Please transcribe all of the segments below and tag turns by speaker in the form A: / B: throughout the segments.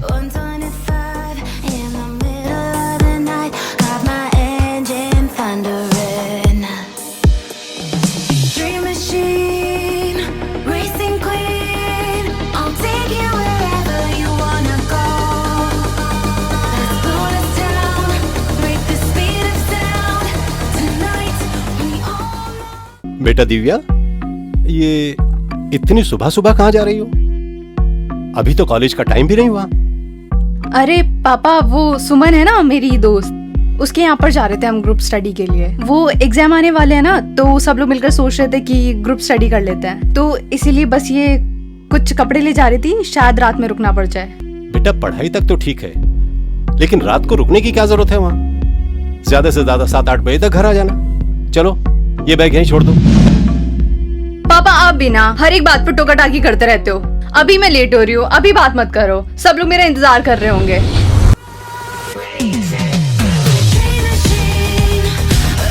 A: 1:25 in the middle of the night, got my engine thundering. Dream machine, racing queen, I'll take you wherever you wanna go. Let's slow this down, break the speed of sound. Tonight we all.
B: बेटा दिव्या, ये इतनी सुबह सुबह कहाँ जा रही हो? अभी तो कॉलेज का टाइम भी नहीं हुआ।
C: अरे पापा, वो सुमन है ना मेरी दोस्त, उसके यहाँ पर जा रहे थे हम ग्रुप स्टडी के लिए। वो एग्जाम आने वाले हैं ना, तो सब लोग मिलकर सोच रहे थे कि ग्रुप स्टडी कर लेते हैं, तो इसीलिए बस ये कुछ कपड़े ले जा रही थी, शायद रात में रुकना पड़ जाए।
B: बेटा पढ़ाई तक तो ठीक है, लेकिन रात को रुकने की क्या जरूरत है वहाँ? ज्यादा से ज्यादा 7-8 बजे तक घर आ जाना। चलो ये बैग यहीं छोड़ दो।
C: पापा आप भी ना हर एक बात पर टोका टाकी करते रहते हो। अभी मैं लेट हो रही हूँ, अभी बात मत करो, सब लोग मेरा इंतजार कर रहे होंगे।
A: Dream machine,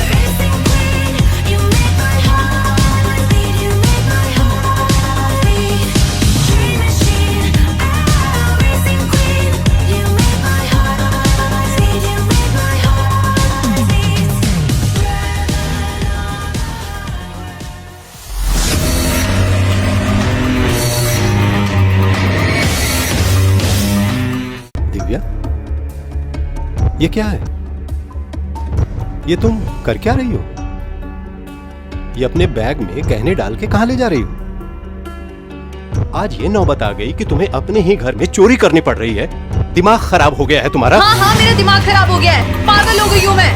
A: racing queen, you make my heart beat, you make my heart beat. Dream machine, racing queen, you make my heart beat, you make my heart beat.
B: Divya, ये क्या है? ये तुम कर क्या रही हो? ये अपने बैग में गहने डाल के कहां ले जा रही हो? आज ये नौबत आ गई कि तुम्हें अपने ही घर में चोरी करनी पड़ रही है। दिमाग खराब हो गया है तुम्हारा?
C: हाँ, मेरा दिमाग खराब हो गया है, पागल हो गई हूँ मैं।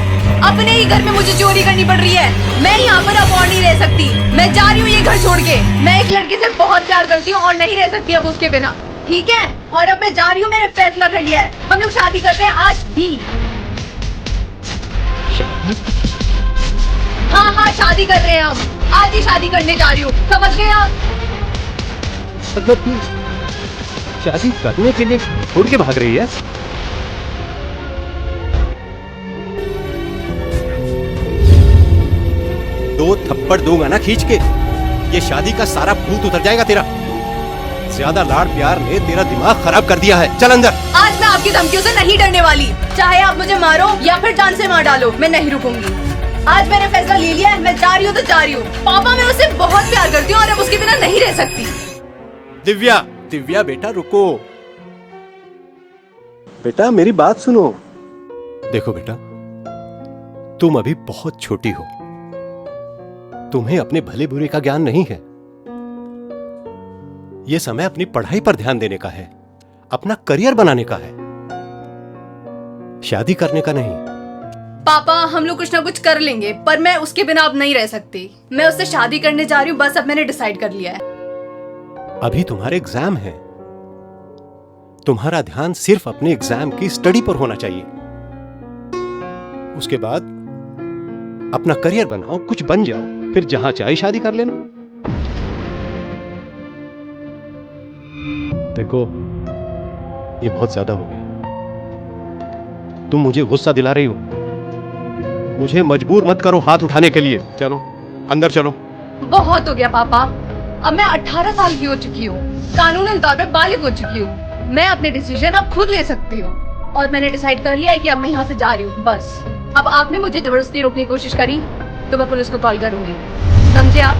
C: अपने ही घर में मुझे चोरी करनी पड़ रही है। मैं यहाँ पर अब और नहीं रह सकती, मैं जा रही हूँ ये घर छोड़ के। मैं एक लड़के से बहुत प्यार करती हूँ और नहीं रह सकती अब उसके बिना, ठीक है? और अब मैं जा रही हूँ, मैंने फैसला कर लिया है, हम लोग शादी करते हैं आज ही। हाँ, शादी कर रहे हैं हम, आज ही शादी करने जा रही हूँ, समझ गए आप?
B: मतलब तू शादी करने के लिए छोड़ के भाग रही है? दो थप्पड़ दूंगा ना खींच के, ये शादी का सारा भूत उतर जाएगा तेरा। ज्यादा लाड़ प्यार ने तेरा दिमाग खराब कर दिया है। चल अंदर।
C: आज मैं आपकी धमकियों से नहीं डरने वाली, चाहे आप मुझे मारो या फिर जान से मार डालो, मैं नहीं रुकूंगी। आज मैंने फैसला ले लिया है, मैं जा रही हूँ तो जा रही हूँ। पापा, मैं उससे बहुत प्यार करती हूँ और अब उसके बिना नहीं रह सकती।
B: दिव्या, दिव्या बेटा रुको। बेटा मेरी बात सुनो। देखो बेटा, तुम अभी बहुत छोटी हो, तुम्हें अपने भले बुरे का ज्ञान नहीं है। यह समय अपनी पढ़ाई पर ध्यान देने का है, अपना करियर बनाने का है, शादी करने का नहीं।
C: पापा, हम लोग कुछ ना कुछ कर लेंगे, पर मैं उसके बिना अब नहीं रह सकती। मैं उससे शादी करने जा रही हूँ, बस अब मैंने डिसाइड कर लिया है।
B: अभी तुम्हारे एग्जाम है, तुम्हारा ध्यान सिर्फ अपने एग्जाम की स्टडी पर होना चाहिए। उसके बाद अपना करियर बनाओ, कुछ बन जाओ, फिर जहां चाहे शादी कर लेना। देखो ये बहुत ज्यादा हो गया, तुम मुझे गुस्सा दिला रही हो। मुझे मजबूर मत करो हाथ उठाने के लिए। चलो अंदर चलो।
C: बहुत हो गया पापा, अब मैं 18 साल की हो चुकी हूँ, कानूनी तौर पे बालिग हो चुकी हूँ। मैं अपने डिसीजन अब खुद ले सकती हूँ और मैंने डिसाइड कर लिया है कि अब मैं यहाँ से जा रही हूँ, बस। अब आपने मुझे जबरदस्ती रोकने की कोशिश करी तो मैं पुलिस को कॉल करूंगी, समझे आप?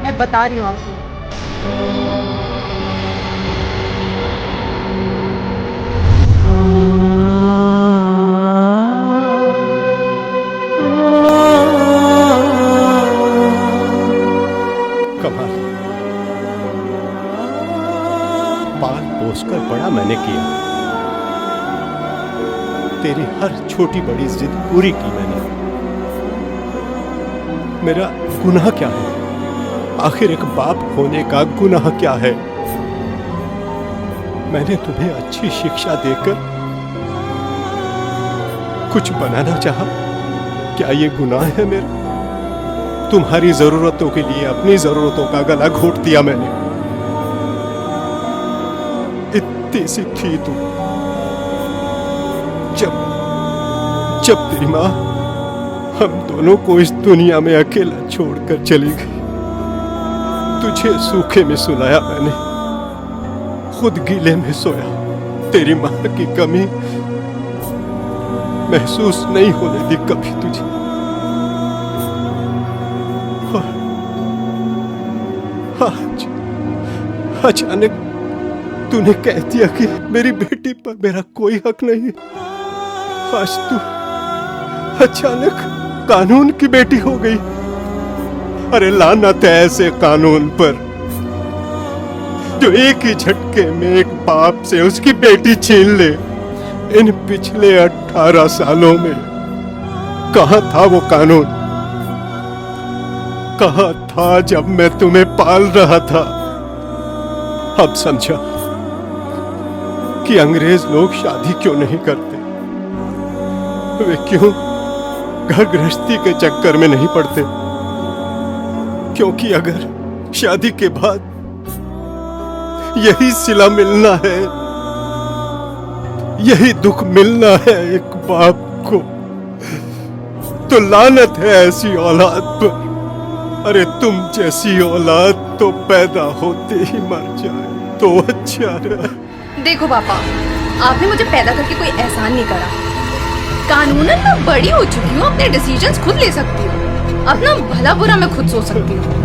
C: मैं बता रही हूँ आपको।
B: कमाल, पाल पोस कर बड़ा मैंने किया, तेरी हर छोटी बड़ी जिद पूरी की मैंने। मेरा गुनाह क्या है? आखिर एक बाप होने का गुनाह क्या है? मैंने तुम्हें अच्छी शिक्षा देकर कुछ बनाना चाहा, क्या ये गुनाह है मेरा? तुम्हारी जरूरतों के लिए अपनी जरूरतों का गला घोट दिया मैंने। इतनी सी थी तुम, जब तेरी माँ हम दोनों को इस दुनिया में अकेला छोड़कर चली गई, तुझे सूखे में सुलाया मैंने, खुद गीले में सोया, तेरी मां की कमी महसूस नहीं होने दी कभी तुझे। और आज अचानक तूने कह दिया कि मेरी बेटी पर मेरा कोई हक नहीं है। आज तू अचानक कानून की बेटी हो गई। अरे लानत है ऐसे कानून पर जो एक ही झटके में एक बाप से उसकी बेटी छीन ले। इन पिछले 18 सालों में कहां था वो कानून? कहां था जब मैं तुम्हें पाल रहा था? अब समझा कि अंग्रेज लोग शादी क्यों नहीं करते। वे क्यों घर गृहस्थी के चक्कर में नहीं पड़ते? क्योंकि अगर शादी के बाद यही सिला मिलना है, यही दुख मिलना है एक बाप को, तो लानत है ऐसी औलाद पर। अरे तुम जैसी औलाद तो पैदा होते ही मर जाए तो अच्छा रहा।
C: देखो पापा, आपने मुझे पैदा करके कोई एहसान नहीं करा। कानूनन मैं बड़ी हो चुकी हूँ, अपने डिसीजंस खुद ले सकती हूँ, अपना भला बुरा मैं खुद सोच सकती हूँ।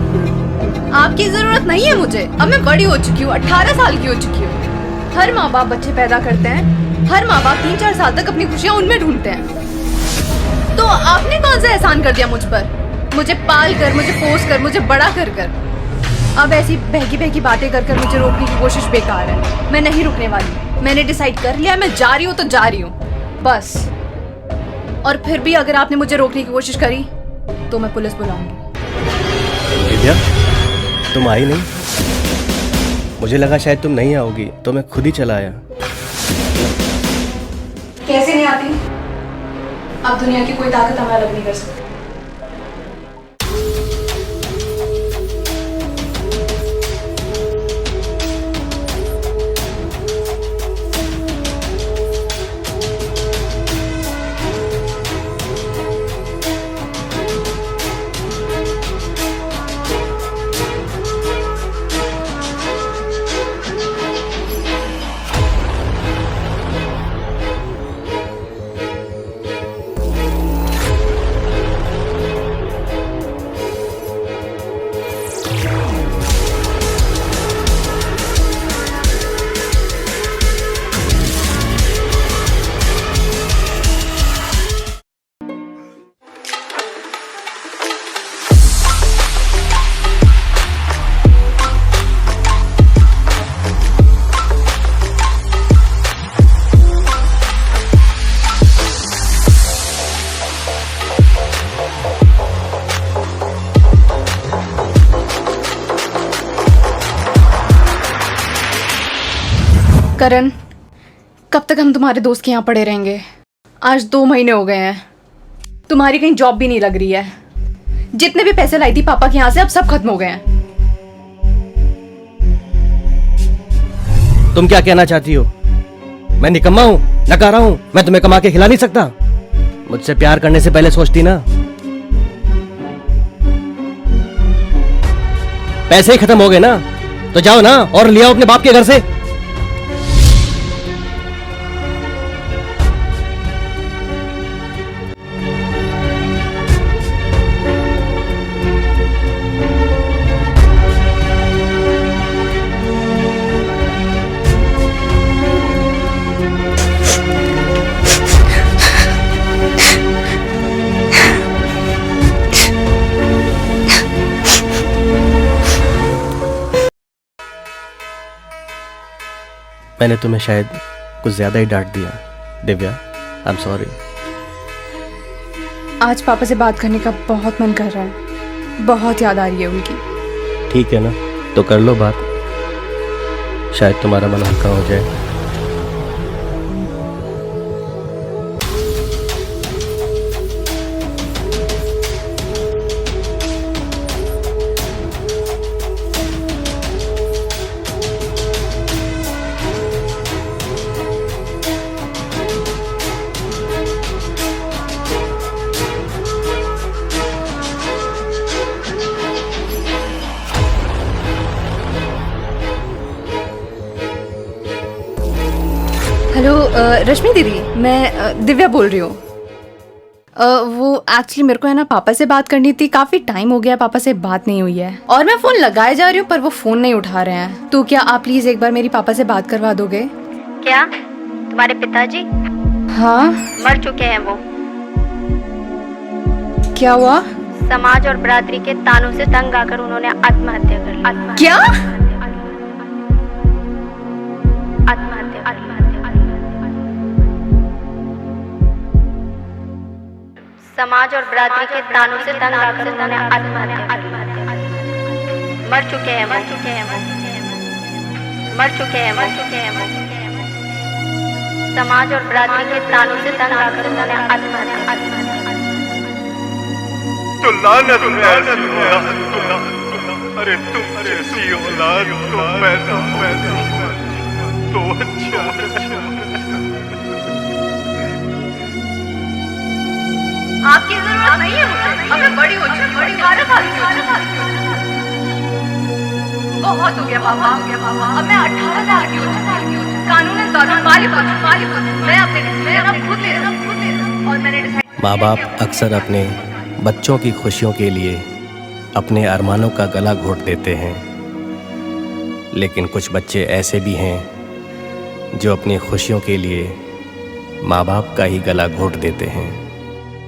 C: आपकी जरूरत नहीं है मुझे। अब मैं बड़ी हो चुकी हूँ, 18 साल की हो चुकी हूँ। हर माँ बाप बच्चे पैदा करते हैं, हर माँ बाप 3-4 साल तक अपनी खुशियाँ उनमें ढूंढते हैं। तो आपने कौन सा एहसान कर दिया मुझ पर? मुझे पाल कर, मुझे पोस कर, मुझे बड़ा कर कर अब ऐसी बहकी बहकी बातें कर कर मुझे रोकने की कोशिश बेकार है। मैं नहीं रुकने वाली। मैंने डिसाइड कर लिया, मैं जा रही हूँ तो जा रही हूँ बस। और फिर भी अगर आपने मुझे रोकने की कोशिश करी तो मैं पुलिस बुलाऊंगी।
D: दिव्या, तुम आई नहीं? मुझे लगा शायद तुम नहीं आओगी तो मैं खुद ही चला आया।
C: कैसे नहीं आती? अब दुनिया की कोई ताकत हमें अलग नहीं कर सकती। करण, कब तक हम तुम्हारे दोस्त के यहाँ पड़े रहेंगे? आज 2 महीने हो गए हैं। तुम्हारी कहीं जॉब भी नहीं लग रही है। जितने भी पैसे लाई थी पापा के यहाँ से अब सब खत्म हो गए हैं।
D: तुम क्या कहना चाहती हो? मैं निकम्मा हूँ, नकारा हूँ? मैं तुम्हें कमा के खिला नहीं सकता? मुझसे प्यार करने से पहले सोचती ना। पैसे ही खत्म हो गए ना, तो जाओ ना और ले आओ अपने बाप के घर से। मैंने तुम्हें शायद कुछ ज्यादा ही डांट दिया दिव्या, आई एम सॉरी।
C: आज पापा से बात करने का बहुत मन कर रहा है, बहुत याद आ रही है उनकी।
D: ठीक है ना, तो कर लो बात, शायद तुम्हारा मन हल्का हो जाए।
C: हेलो रश्मि दीदी, मैं दिव्या बोल रही हूँ। वो एक्चुअली मेरे को है ना पापा से बात करनी थी। काफी टाइम हो गया पापा से बात नहीं हुई है और मैं फोन लगाए जा रही हूँ पर वो फोन नहीं उठा रहे हैं। तो क्या आप प्लीज एक बार मेरी पापा से बात करवा दोगे?
E: क्या तुम्हारे पिताजी
C: हाँ।
E: मर चुके हैं? वो
C: क्या हुआ?
E: समाज और बरादरी के तानों से तंग आकर उन्होंने आत्महत्या कर ली।
C: क्या?
E: समाज और बरादरी के तानों से तंग आकर उन्होंने आत्महत्या कर ली। मर चुके हैं वो, मर चुके हैं वो। समाज और बरादरी के तानों से तंग आकर उन्होंने आत्महत्या कर ली।
F: तो लानत है अरे तुम जैसी औलाद को पैदा तो अच्छा।
C: आपकी जरूरत नहीं है मुझे। अब मैं बड़ी हो चुकी, बड़ी 18 साल की हो चुकी। बहुत हो गया पापा, अब मैं 18 साल की हो चुकी। कानून मालिक हो चुकी। मैं अपने डिसीजन खुद ले सकती और मैंने डिसाइड।
D: माँ बाप अक्सर अपने बच्चों की खुशियों के लिए अपने अरमानों का गला घोट देते हैं, लेकिन कुछ बच्चे ऐसे भी हैं जो अपनी खुशियों के लिए माँ बाप का ही गला घोट देते हैं।